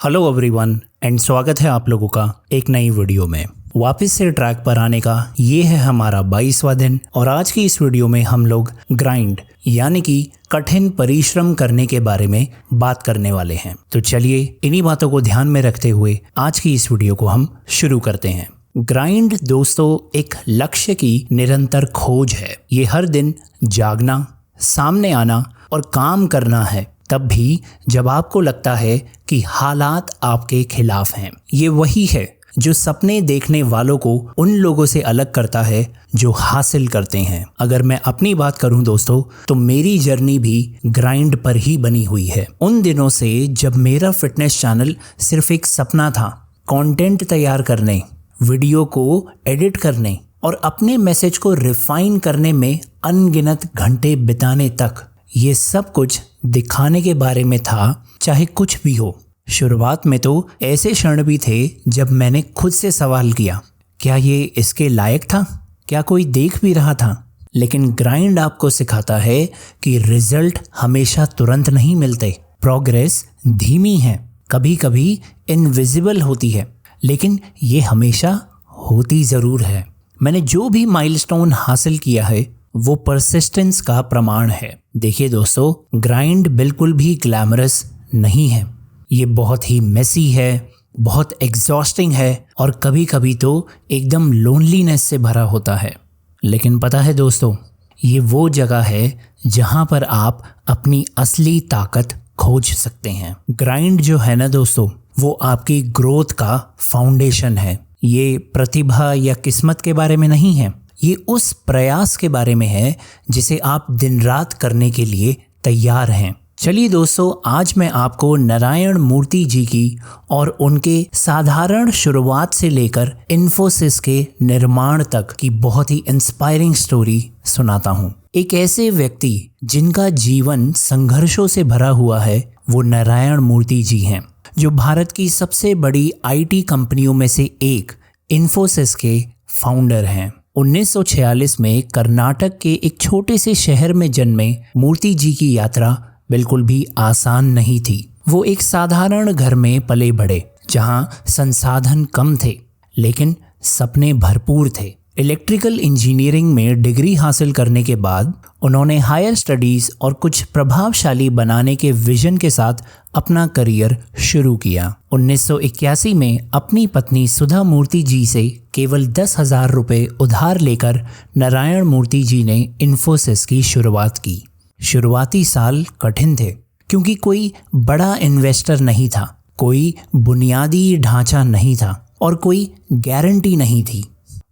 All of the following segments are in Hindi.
हेलो एवरीवन एंड स्वागत है आप लोगों का एक नई वीडियो में। वापस से ट्रैक पर आने का ये है हमारा 22वां दिन और आज की इस वीडियो में हम लोग ग्राइंड यानी कि कठिन परिश्रम करने के बारे में बात करने वाले हैं। तो चलिए इन्हीं बातों को ध्यान में रखते हुए आज की इस वीडियो को हम शुरू करते हैं। ग्राइंड दोस्तों एक लक्ष्य की निरंतर खोज है। ये हर दिन जागना, सामने आना और काम करना है, तब भी जब आपको लगता है कि हालात आपके खिलाफ हैं। ये वही है जो सपने देखने वालों को उन लोगों से अलग करता है जो हासिल करते हैं। अगर मैं अपनी बात करूं दोस्तों, तो मेरी जर्नी भी ग्राइंड पर ही बनी हुई है। उन दिनों से जब मेरा फिटनेस चैनल सिर्फ एक सपना था, कंटेंट तैयार करने, वीडियो को एडिट करने और अपने मैसेज को रिफाइन करने में अनगिनत घंटे बिताने तक, ये सब कुछ दिखाने के बारे में था, चाहे कुछ भी हो। शुरुआत में तो ऐसे क्षण भी थे जब मैंने खुद से सवाल किया, क्या ये इसके लायक था? क्या कोई देख भी रहा था? लेकिन ग्राइंड आपको सिखाता है कि रिजल्ट हमेशा तुरंत नहीं मिलते। प्रोग्रेस धीमी है, कभी कभी इनविजिबल होती है, लेकिन ये हमेशा होती ज़रूर है। मैंने जो भी माइलस्टोन हासिल किया है वो परसिस्टेंस का प्रमाण है। देखिए दोस्तों, ग्राइंड बिल्कुल भी ग्लैमरस नहीं है। ये बहुत ही मेसी है, बहुत एग्जॉस्टिंग है और कभी कभी तो एकदम लोनलीनेस से भरा होता है। लेकिन पता है दोस्तों, ये वो जगह है जहाँ पर आप अपनी असली ताकत खोज सकते हैं। ग्राइंड जो है ना दोस्तों, वो आपकी ग्रोथ का फाउंडेशन है। ये प्रतिभा या किस्मत के बारे में नहीं है, ये उस प्रयास के बारे में है जिसे आप दिन रात करने के लिए तैयार हैं। चलिए दोस्तों, आज मैं आपको नारायण मूर्ति जी की और उनके साधारण शुरुआत से लेकर इन्फोसिस के निर्माण तक की बहुत ही इंस्पायरिंग स्टोरी सुनाता हूँ। एक ऐसे व्यक्ति जिनका जीवन संघर्षों से भरा हुआ है, वो नारायण मूर्ति जी हैं, जो भारत की सबसे बड़ी IT कंपनियों में से एक इन्फोसिस के फाउंडर हैं। 1946 में कर्नाटक के एक छोटे से शहर में जन्मे मूर्ति जी की यात्रा बिल्कुल भी आसान नहीं थी। वो एक साधारण घर में पले बढ़े, जहां संसाधन कम थे लेकिन सपने भरपूर थे। इलेक्ट्रिकल इंजीनियरिंग में डिग्री हासिल करने के बाद उन्होंने हायर स्टडीज़ और कुछ प्रभावशाली बनाने के विजन के साथ अपना करियर शुरू किया। 1981 में अपनी पत्नी सुधा मूर्ति जी से केवल 10,000 रुपये उधार लेकर नारायण मूर्ति जी ने इन्फोसिस की शुरुआत की। शुरुआती साल कठिन थे क्योंकि कोई बड़ा इन्वेस्टर नहीं था, कोई बुनियादी ढांचा नहीं था और कोई गारंटी नहीं थी।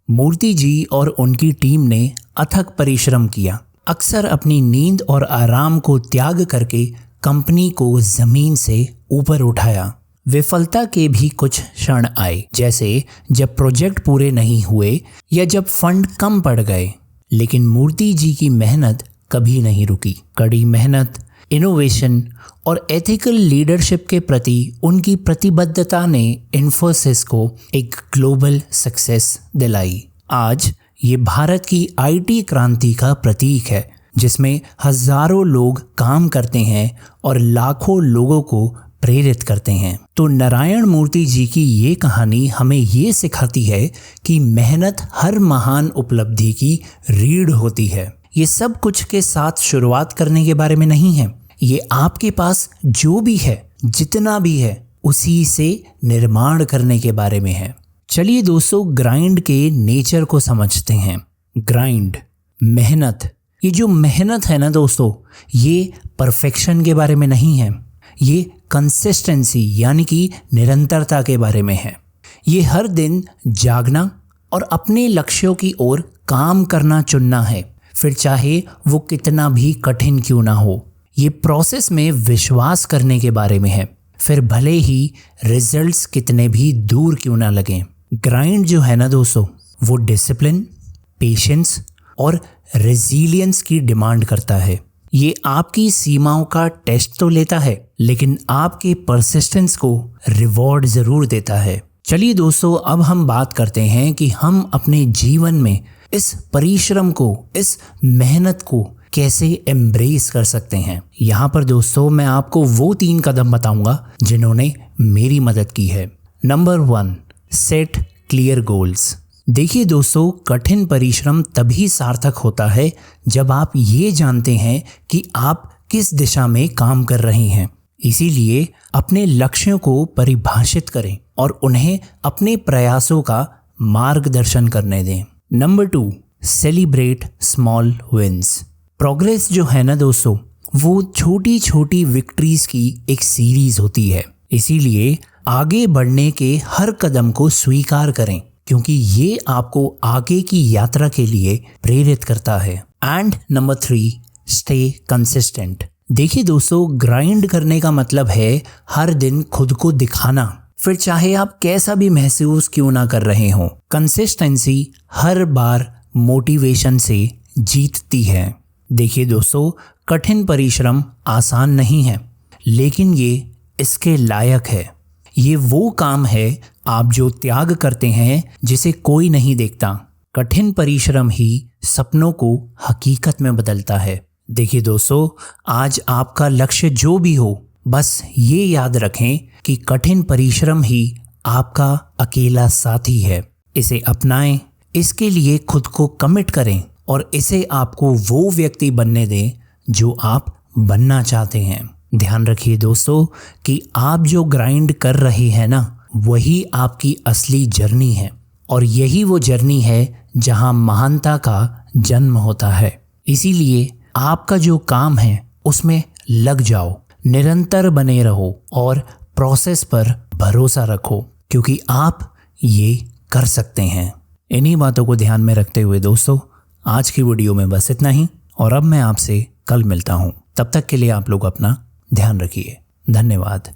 मूर्ति जी और उनकी टीम ने अथक परिश्रम किया, अक्सर अपनी नींद और आराम को त्याग करके कंपनी को जमीन से ऊपर उठाया। विफलता के भी कुछ क्षण आए, जैसे जब प्रोजेक्ट पूरे नहीं हुए या जब फंड कम पड़ गए, लेकिन मूर्ति जी की मेहनत कभी नहीं रुकी। कड़ी मेहनत, इनोवेशन और एथिकल लीडरशिप के प्रति उनकी प्रतिबद्धता ने इन्फोसिस को एक ग्लोबल सक्सेस दिलाई। आज ये भारत की IT क्रांति का प्रतीक है, जिसमें हजारों लोग काम करते हैं और लाखों लोगों को प्रेरित करते हैं। तो नारायण मूर्ति जी की ये कहानी हमें ये सिखाती है कि मेहनत हर महान उपलब्धि की रीढ़ होती है। ये सब कुछ के साथ शुरुआत करने के बारे में नहीं है, ये आपके पास जो भी है, जितना भी है, उसी से निर्माण करने के बारे में है। चलिए दोस्तों, ग्राइंड के नेचर को समझते हैं। ग्राइंड, मेहनत। ये जो मेहनत है ना दोस्तों, ये परफेक्शन के बारे में नहीं है, ये कंसिस्टेंसी यानी कि निरंतरता के बारे में है। ये हर दिन जागना और अपने लक्ष्यों की ओर काम करना चुनना है, फिर चाहे वो कितना भी कठिन क्यों ना हो। ये प्रोसेस में विश्वास करने के बारे में है, फिर भले ही रिजल्ट्स कितने भी दूर क्यों ना लगें। ग्राइंड जो है ना दोस्तों, वो डिसिप्लिन, पेशेंस और रेजिलियंस की डिमांड करता है। ये आपकी सीमाओं का टेस्ट तो लेता है, लेकिन आपके परसिस्टेंस को रिवॉर्ड ज़रूर देता है। चलिए दोस्तों, अब हम बात करते हैं कि हम अपने जीवन में इस परिश्रम को, इस मेहनत को कैसे एम्ब्रेस कर सकते हैं। यहाँ पर दोस्तों मैं आपको वो 3 कदम बताऊंगा जिन्होंने मेरी मदद की है। Number 1, set clear goals. देखिए दोस्तों, कठिन परिश्रम तभी सार्थक होता है जब आप ये जानते हैं कि आप किस दिशा में काम कर रहे हैं। इसीलिए अपने लक्ष्यों को परिभाषित करें और उन्हें अपने प्रयासों का मार्गदर्शन करने दें। Number 2, celebrate small wins. Progress जो है ना दोस्तों, वो छोटी छोटी विक्ट्रीज की एक सीरीज होती है। इसीलिए आगे बढ़ने के हर कदम को स्वीकार करें, क्योंकि ये आपको आगे की यात्रा के लिए प्रेरित करता है। And number 3, stay consistent. देखिए दोस्तों, ग्राइंड करने का मतलब है हर दिन खुद को दिखाना, फिर चाहे आप कैसा भी महसूस क्यों ना कर रहे हो। कंसिस्टेंसी हर बार मोटिवेशन से जीतती है। देखिए दोस्तों, कठिन परिश्रम आसान नहीं है, लेकिन ये इसके लायक है। ये वो काम है आप जो त्याग करते हैं जिसे कोई नहीं देखता। कठिन परिश्रम ही सपनों को हकीकत में बदलता है। देखिए दोस्तों, आज आपका लक्ष्य जो भी हो, बस ये याद रखें कि कठिन परिश्रम ही आपका अकेला साथी है। इसे अपनाएं, इसके लिए खुद को कमिट करें और इसे आपको वो व्यक्ति बनने दें जो आप बनना चाहते हैं। ध्यान रखिए दोस्तों कि आप जो ग्राइंड कर रहे हैं ना, वही आपकी असली जर्नी है और यही वो जर्नी है जहां महानता का जन्म होता है। इसीलिए आपका जो काम है उसमें लग जाओ, निरंतर बने रहो और प्रोसेस पर भरोसा रखो, क्योंकि आप ये कर सकते हैं। इन्हीं बातों को ध्यान में रखते हुए दोस्तों, आज की वीडियो में बस इतना ही और अब मैं आपसे कल मिलता हूँ। तब तक के लिए आप लोग अपना ध्यान रखिए। धन्यवाद।